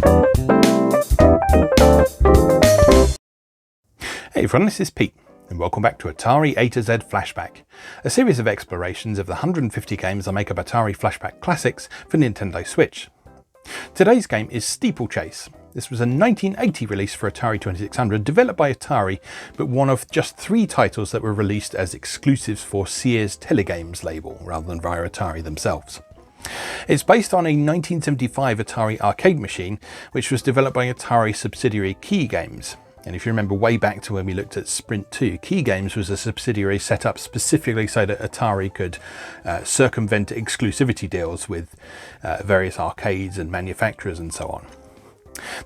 Hey everyone, this is Pete, and welcome back to Atari A to Z Flashback, a series of explorations of the 150 games that make up Atari Flashback Classics for Nintendo Switch. Today's game is Steeplechase. This was a 1980 release for Atari 2600, developed by Atari, but one of just 3 titles that were released as exclusives for Sears Tele-Games label, rather than via Atari themselves. It's based on a 1975 Atari arcade machine, which was developed by Atari subsidiary Key Games. And if you remember way back to when we looked at Sprint 2, Key Games was a subsidiary set up specifically so that Atari could circumvent exclusivity deals with various arcades and manufacturers and so on.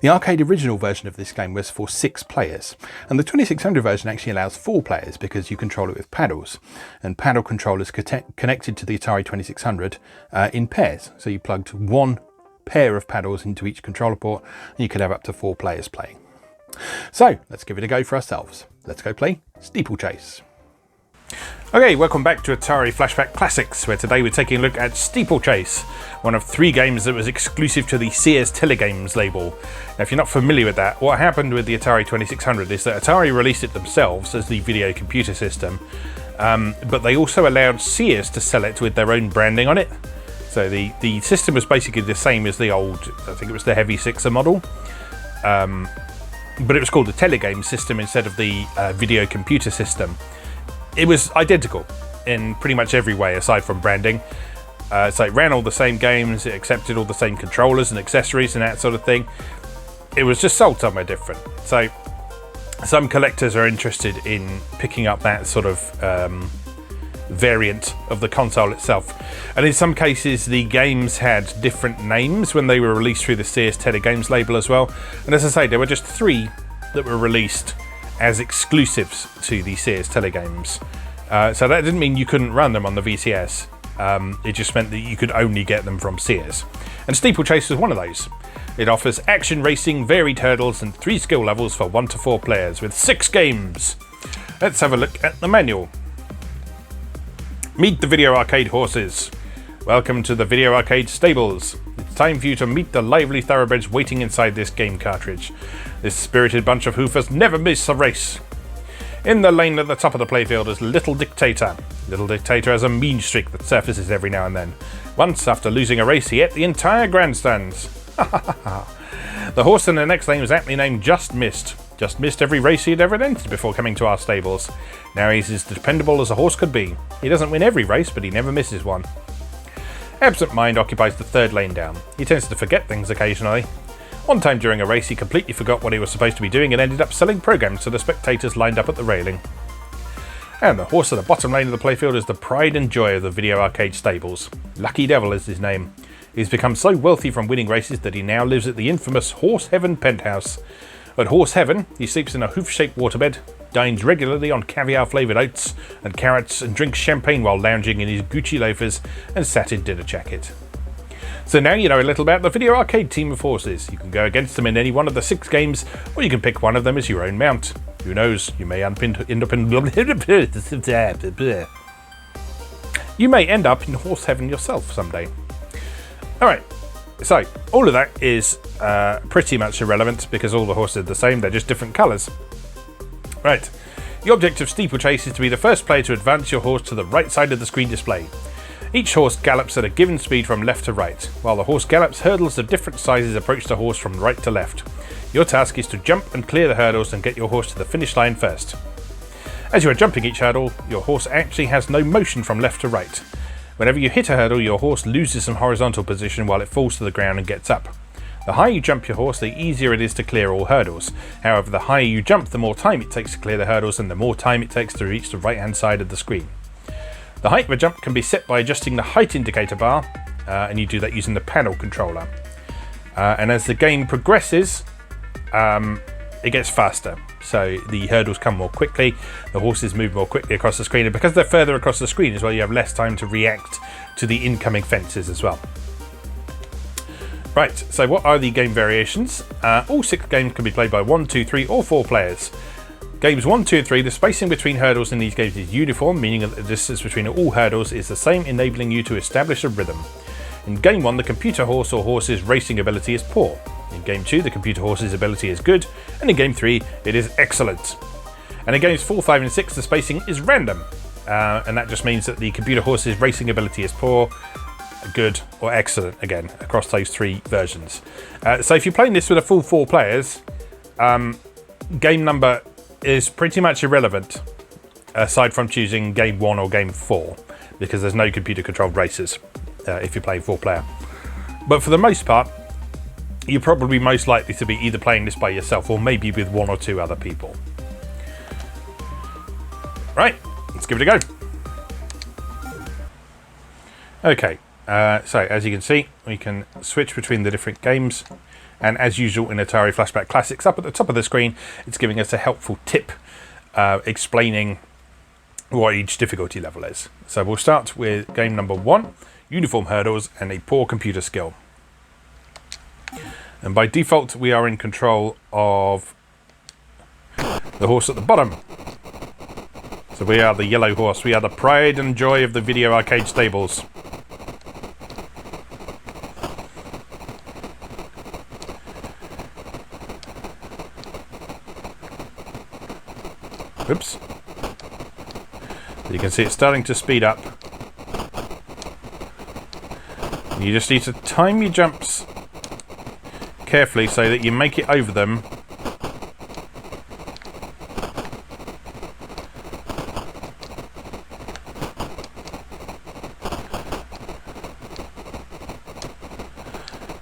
The arcade original version of this game was for 6 players, and the 2600 version actually allows 4 players because you control it with paddles, and paddle controllers connected to the Atari 2600 in pairs. So you plugged 1 pair of paddles into each controller port, and you could have up to 4 players playing. So let's give it a go for ourselves. Let's go play Steeplechase. Okay, welcome back to Atari Flashback Classics, where today we're taking a look at Steeplechase, one of 3 games that was exclusive to the Sears Tele-Games label. Now, if you're not familiar with that, what happened with the Atari 2600 is that Atari released it themselves as the video computer system, but they also allowed Sears to sell it with their own branding on it. So the system was basically the same as the old, I think it was the Heavy Sixer model, but it was called the Tele-Games system instead of the video computer system. It was identical in pretty much every way aside from branding. So it ran all the same games, it accepted all the same controllers and accessories and that sort of thing. It was just sold somewhere different. So some collectors are interested in picking up that sort of variant of the console itself. And in some cases the games had different names when they were released through the Sears Tele-Games label as well. And as I say, there were just 3 that were released as exclusives to the Sears Tele-Games. So that didn't mean you couldn't run them on the VCS. It just meant that you could only get them from Sears. And Steeplechase was one of those. It offers action racing, varied hurdles, and 3 skill levels for 1 to 4 players with 6 games. Let's have a look at the manual. Meet the video arcade horses. Welcome to the video arcade stables. It's time for you to meet the lively thoroughbreds waiting inside this game cartridge. This spirited bunch of hoofers never miss a race. In the lane at the top of the playfield is Little Dictator. Little Dictator has a mean streak that surfaces every now and then. Once, after losing a race, he ate the entire grandstands. The horse in the next lane was aptly named Just Missed. Just missed every race he had ever entered before coming to our stables. Now he's as dependable as a horse could be. He doesn't win every race, but he never misses one. Absent Mind occupies the 3rd lane down. He tends to forget things occasionally. One time during a race he completely forgot what he was supposed to be doing and ended up selling programs to the spectators lined up at the railing. And the horse at the bottom lane of the playfield is the pride and joy of the video arcade stables. Lucky Devil is his name. He's become so wealthy from winning races that he now lives at the infamous Horse Heaven penthouse. At Horse Heaven, he sleeps in a hoof-shaped waterbed, dines regularly on caviar-flavoured oats and carrots, and drinks champagne while lounging in his Gucci loafers and satin dinner jacket. So now you know a little about the video arcade team of horses. You can go against them in any one of the 6 games, or you can pick one of them as your own mount. Who knows, you may end up in Horse Heaven yourself someday. Alright, so all of that is pretty much irrelevant because all the horses are the same, they're just different colours. Right, the object of Steeplechase is to be the first player to advance your horse to the right side of the screen display. Each horse gallops at a given speed from left to right. While the horse gallops, hurdles of different sizes approach the horse from right to left. Your task is to jump and clear the hurdles and get your horse to the finish line first. As you are jumping each hurdle, your horse actually has no motion from left to right. Whenever you hit a hurdle, your horse loses some horizontal position while it falls to the ground and gets up. The higher you jump your horse, the easier it is to clear all hurdles. However, the higher you jump, the more time it takes to clear the hurdles and the more time it takes to reach the right hand side of the screen. The height of a jump can be set by adjusting the height indicator bar, and you do that using the panel controller. And as the game progresses, it gets faster. So the hurdles come more quickly, the horses move more quickly across the screen, and because they're further across the screen as well, you have less time to react to the incoming fences as well. Right, so what are the game variations? All 6 games can be played by 1, 2, 3 or 4 players. Games 1, 2 and 3, the spacing between hurdles in these games is uniform, meaning that the distance between all hurdles is the same, enabling you to establish a rhythm. In Game 1, the computer horse or horse's racing ability is poor. In Game 2, the computer horse's ability is good, and in Game 3, it is excellent. And in Games 4, 5 and 6, the spacing is random, and that just means that the computer horse's racing ability is poor, good, or excellent, again, across those 3 versions. So if you're playing this with a full 4 players, game number is pretty much irrelevant, aside from choosing Game 1 or Game 4, because there's no computer-controlled races if you're playing 4-player. But for the most part, you're probably most likely to be either playing this by yourself or maybe with 1 or 2 other people. Right, let's give it a go. Okay, so as you can see, we can switch between the different games. And as usual in Atari Flashback Classics, up at the top of the screen, it's giving us a helpful tip explaining what each difficulty level is. So we'll start with game number 1, uniform hurdles and a poor computer skill. And by default, we are in control of the horse at the bottom. So we are the yellow horse. We are the pride and joy of the video arcade stables. Oops. You can see it's starting to speed up. You just need to time your jumps carefully so that you make it over them.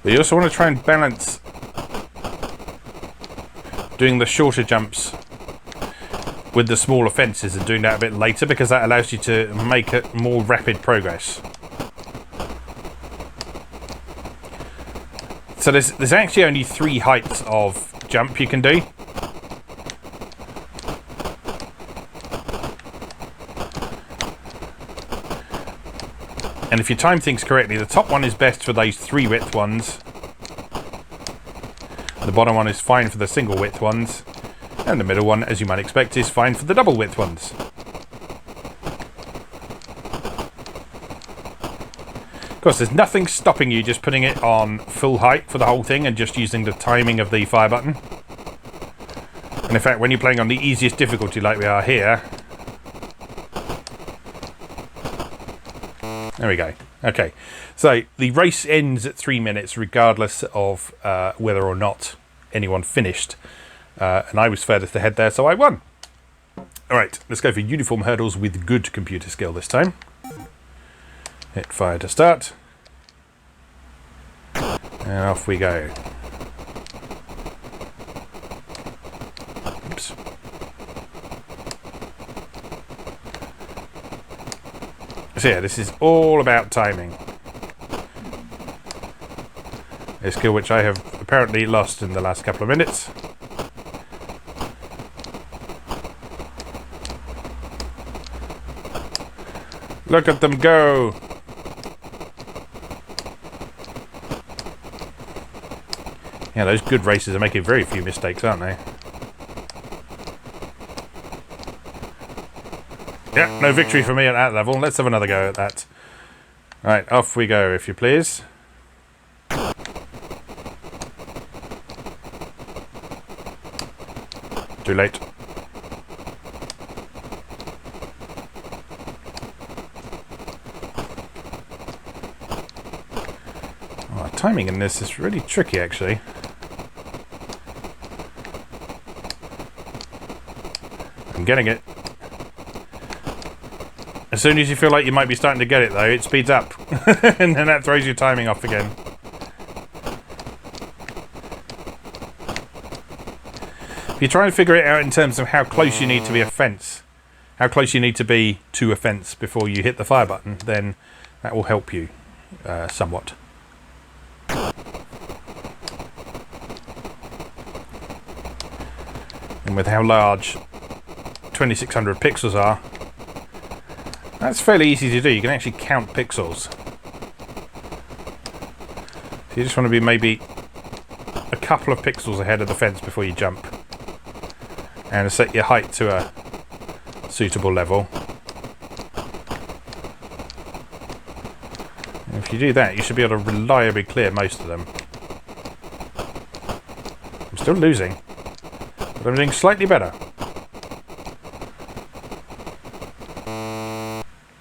But you also want to try and balance doing the shorter jumps with the smaller fences and doing that a bit later, because that allows you to make it more rapid progress. So there's actually only 3 heights of jump you can do. And if you time things correctly, the top one is best for those 3 width ones. The bottom one is fine for the single width ones. And the middle one, as you might expect, is fine for the double width ones. Of course, there's nothing stopping you just putting it on full height for the whole thing and just using the timing of the fire button. And in fact, when you're playing on the easiest difficulty like we are here... There we go. Okay, so the race ends at 3 minutes regardless of whether or not anyone finished. And I was furthest ahead there, so I won. Alright, let's go for uniform hurdles with good computer skill this time. Hit fire to start. And off we go. Oops. So yeah, this is all about timing. A skill which I have apparently lost in the last couple of minutes. Look at them go! Yeah, those good racers are making very few mistakes, aren't they? Yeah, no victory for me at that level. Let's have another go at that. Right, off we go, if you please. Too late. Oh, timing in this is really tricky, actually. I'm getting it. As soon as you feel like you might be starting to get it, though, it speeds up. And then that throws your timing off again. If you're trying to figure it out in terms of how close you need to be a fence, how close you need to be to a fence before you hit the fire button, then that will help you somewhat. And with how large 2600 pixels are, that's fairly easy to do. You can actually count pixels. So you just want to be maybe a couple of pixels ahead of the fence before you jump. And set your height to a suitable level. And if you do that, you should be able to reliably clear most of them. Still losing. But I'm doing slightly better.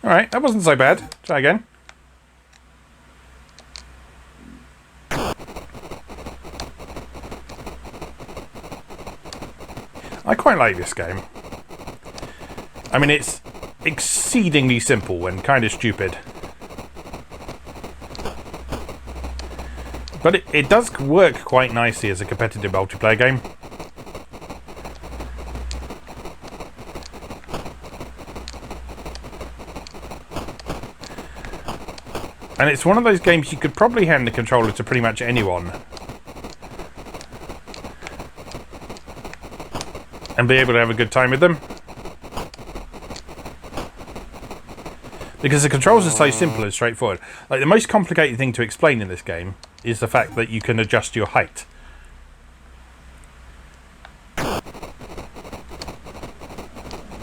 Alright, that wasn't so bad. Try again. I quite like this game. I mean, it's exceedingly simple and kind of stupid. But it does work quite nicely as a competitive multiplayer game. And it's one of those games you could probably hand the controller to pretty much anyone and be able to have a good time with them. Because the controls are so simple and straightforward. Like, the most complicated thing to explain in this game is the fact that you can adjust your height.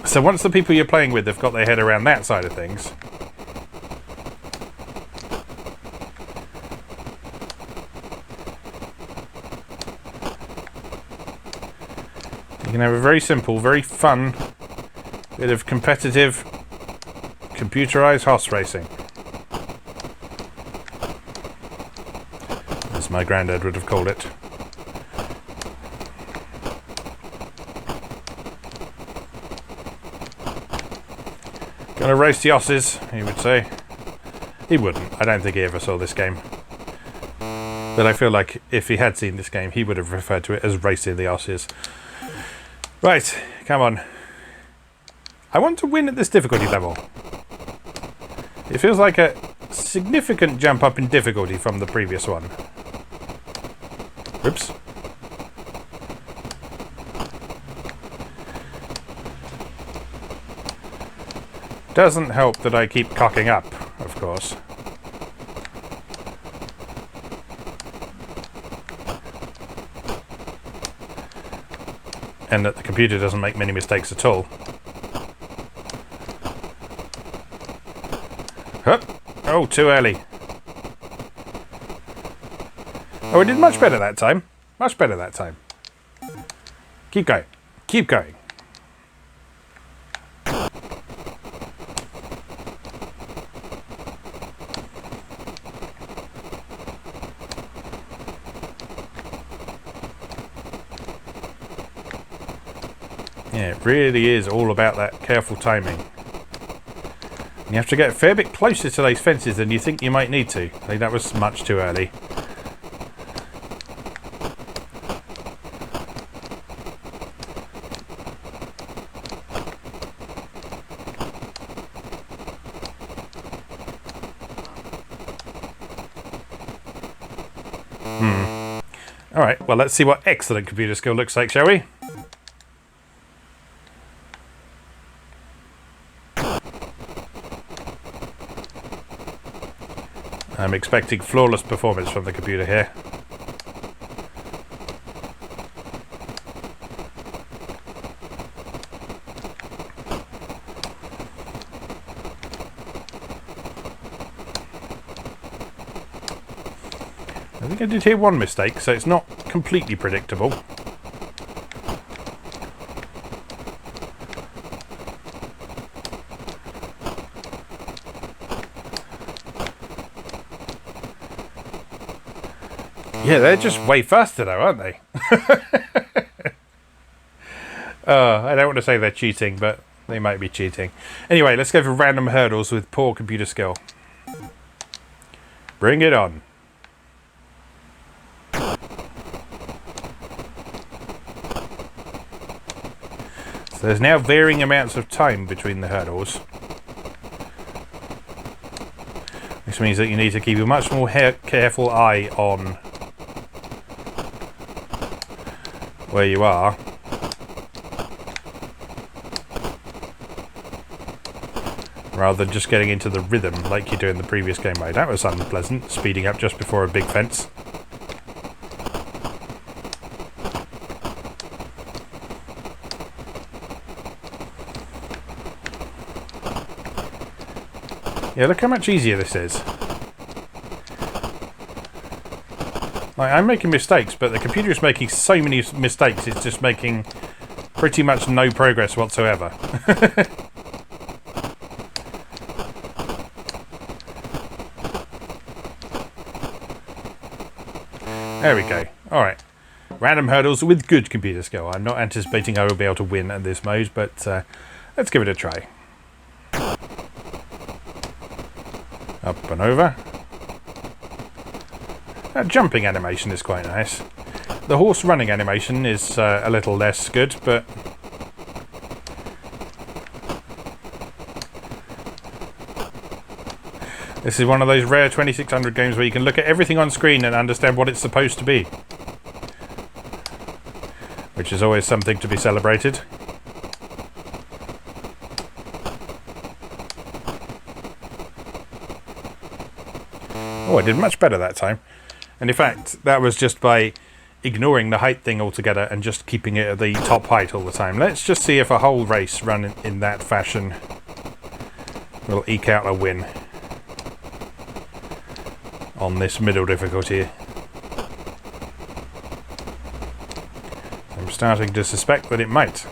So once the people you're playing with have got their head around that side of things, you can have a very simple, very fun bit of competitive computerized horse racing. As my granddad would have called it. Gonna race the osses, he would say. He wouldn't. I don't think he ever saw this game. But I feel like if he had seen this game, he would have referred to it as racing the osses. Right, come on. I want to win at this difficulty level. It feels like a significant jump up in difficulty from the previous one. Oops. Doesn't help that I keep cocking up, of course. And that the computer doesn't make many mistakes at all. Hup. Oh, too early. Oh, I did much better that time. Much better that time. Keep going. Keep going. Yeah, it really is all about that careful timing. You have to get a fair bit closer to those fences than you think you might need to. I think that was much too early. Alright, well, let's see what excellent computer skill looks like, shall we? I'm expecting flawless performance from the computer here. I think I did hear one mistake, so it's not completely predictable. Yeah, they're just way faster though, aren't they? I don't want to say they're cheating, but they might be cheating. Anyway, let's go for random hurdles with poor computer skill. Bring it on. So there's now varying amounts of time between the hurdles. This means that you need to keep a much more careful eye on where you are. Rather than just getting into the rhythm like you do in the previous game mode. That was unpleasant, speeding up just before a big fence. Yeah, look how much easier this is. Like, I'm making mistakes, but the computer is making so many mistakes, it's just making pretty much no progress whatsoever. There we go. Alright. Random hurdles with good computer skill. I'm not anticipating I will be able to win at this mode, but let's give it a try. Up and over. That jumping animation is quite nice. The horse running animation is a little less good, but this is one of those rare 2600 games where you can look at everything on screen and understand what it's supposed to be, which is always something to be celebrated. Oh, I did much better that time. And in fact, that was just by ignoring the height thing altogether and just keeping it at the top height all the time. Let's just see if a whole race run in that fashion will eke out a win on this middle difficulty. I'm starting to suspect that it might.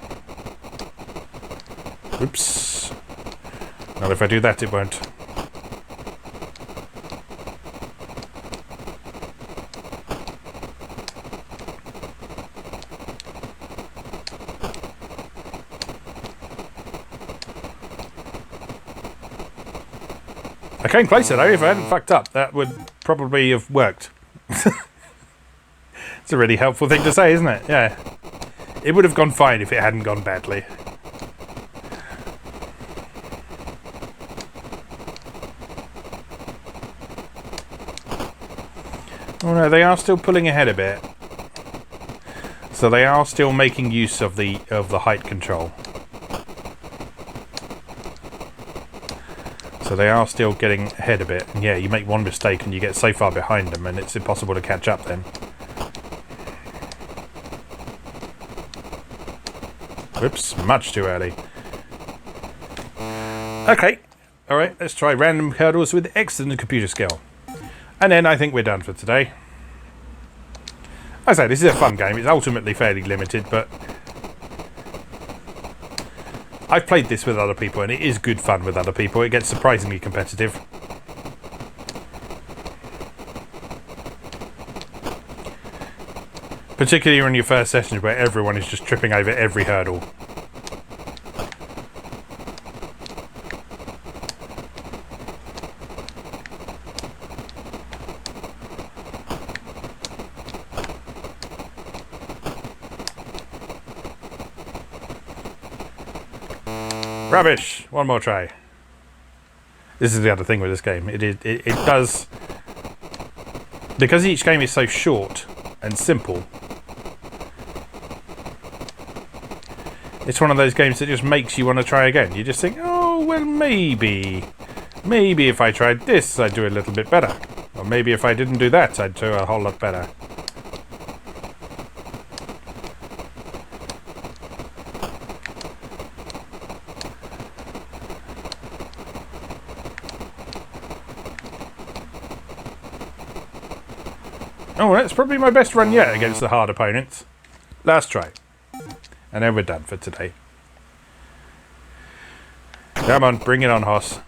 Oops. Not if I do that, it won't. I came closer though. If I hadn't fucked up, that would probably have worked. It's a really helpful thing to say, isn't it? Yeah. It would have gone fine if it hadn't gone badly. Oh no, they are still pulling ahead a bit. So they are still making use of the height control. So they are still getting ahead a bit. And yeah, you make one mistake and you get so far behind them and it's impossible to catch up then. Whoops, much too early. Okay, alright, let's try random hurdles with excellent computer skill. And then I think we're done for today. I say, this is a fun game. It's ultimately fairly limited, but I've played this with other people and it is good fun with other people. It gets surprisingly competitive. Particularly in your first sessions where everyone is just tripping over every hurdle. Rubbish! One more try. This is the other thing with this game. It does... Because each game is so short and simple, it's one of those games that just makes you want to try again. You just think, oh, well, maybe if I tried this, I'd do a little bit better. Or maybe if I didn't do that, I'd do a whole lot better. Oh, that's probably my best run yet against the hard opponents. Last try. And then we're done for today. Come on, bring it on, Hoss.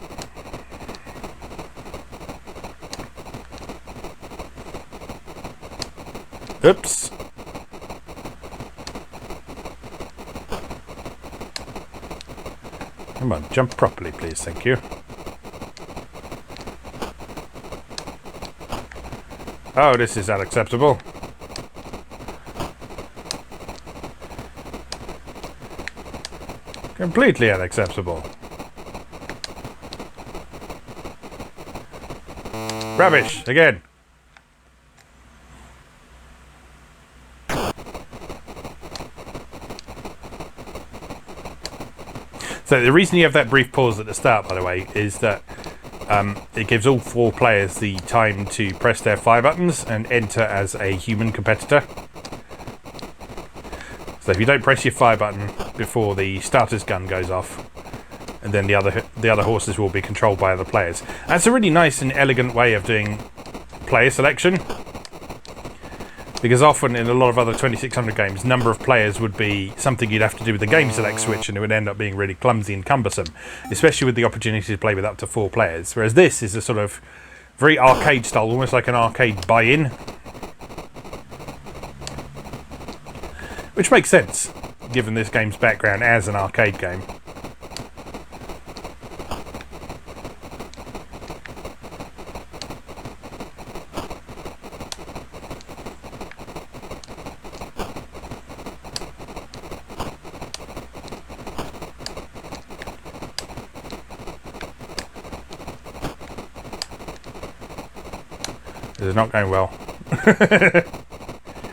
Oops. Come on, jump properly, please, thank you. Oh, this is unacceptable. Completely unacceptable. Rubbish, again. So the reason you have that brief pause at the start, by the way, is that it gives all four players the time to press their fire buttons and enter as a human competitor. So if you don't press your fire button before the starter's gun goes off, and then the other horses will be controlled by other players. That's a really nice and elegant way of doing player selection. Because often in a lot of other 2600 games, number of players would be something you'd have to do with the game select switch, and it would end up being really clumsy and cumbersome, especially with the opportunity to play with up to 4 players. Whereas this is a sort of very arcade style, almost like an arcade buy-in. Which makes sense, given this game's background as an arcade game. This is not going well.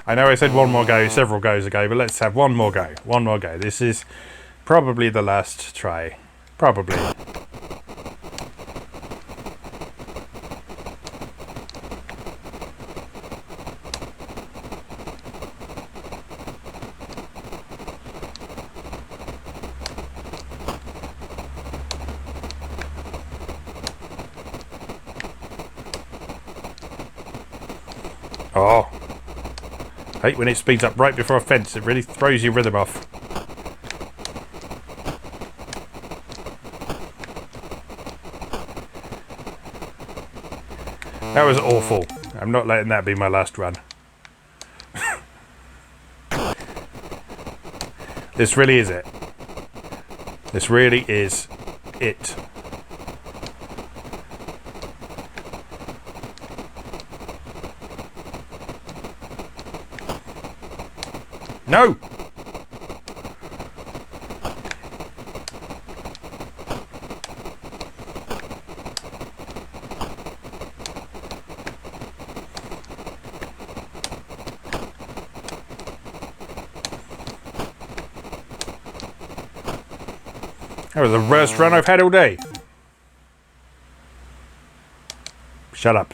I know I said one more go several goes ago, but let's have one more go. One more go. This is probably the last try. Probably. Oh. Hate when it speeds up right before a fence. It really throws your rhythm off. That was awful. I'm not letting that be my last run. This really is it. This really is it. No! That was the worst run I've had all day. Shut up.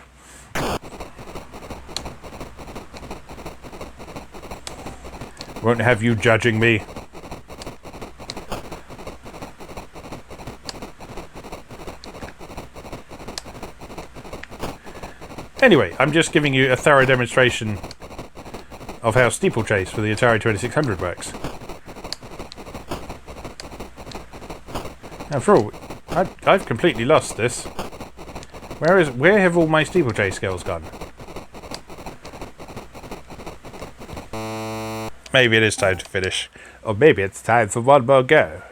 Won't have you judging me. Anyway, I'm just giving you a thorough demonstration of how Steeplechase for the Atari 2600 works. After all, I've completely lost this. Where have all my Steeplechase skills gone? Maybe it is time to finish. Or maybe it's time for one more go.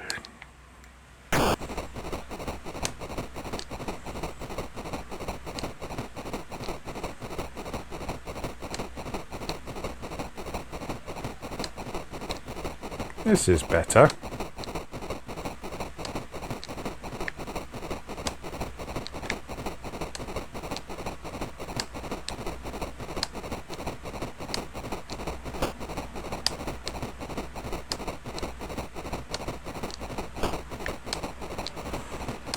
This is better.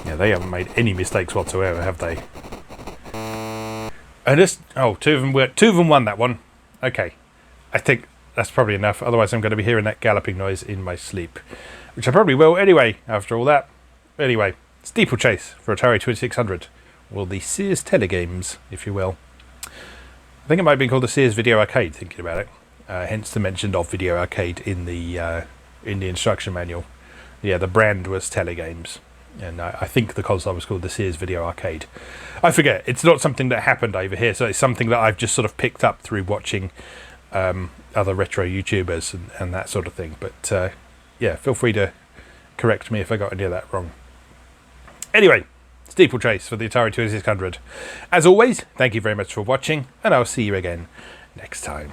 Yeah, they haven't made any mistakes whatsoever, have they? And this, oh, two of them won that one. Okay, I think that's probably enough. Otherwise, I'm going to be hearing that galloping noise in my sleep, which I probably will anyway. After all that, anyway, Steeplechase for Atari 2600, or the Sears Tele-Games, if you will. I think it might have been called the Sears Video Arcade. Thinking about it, hence the mention of Video Arcade in the instruction manual. Yeah, the brand was Tele-Games. And I think the console was called the Sears Video Arcade. I forget. It's not something that happened over here, so it's something that I've just sort of picked up through watching other retro YouTubers and that sort of thing. But yeah, feel free to correct me if I got any of that wrong. Anyway, Steeplechase for the Atari 2600. As always, thank you very much for watching, and I'll see you again next time.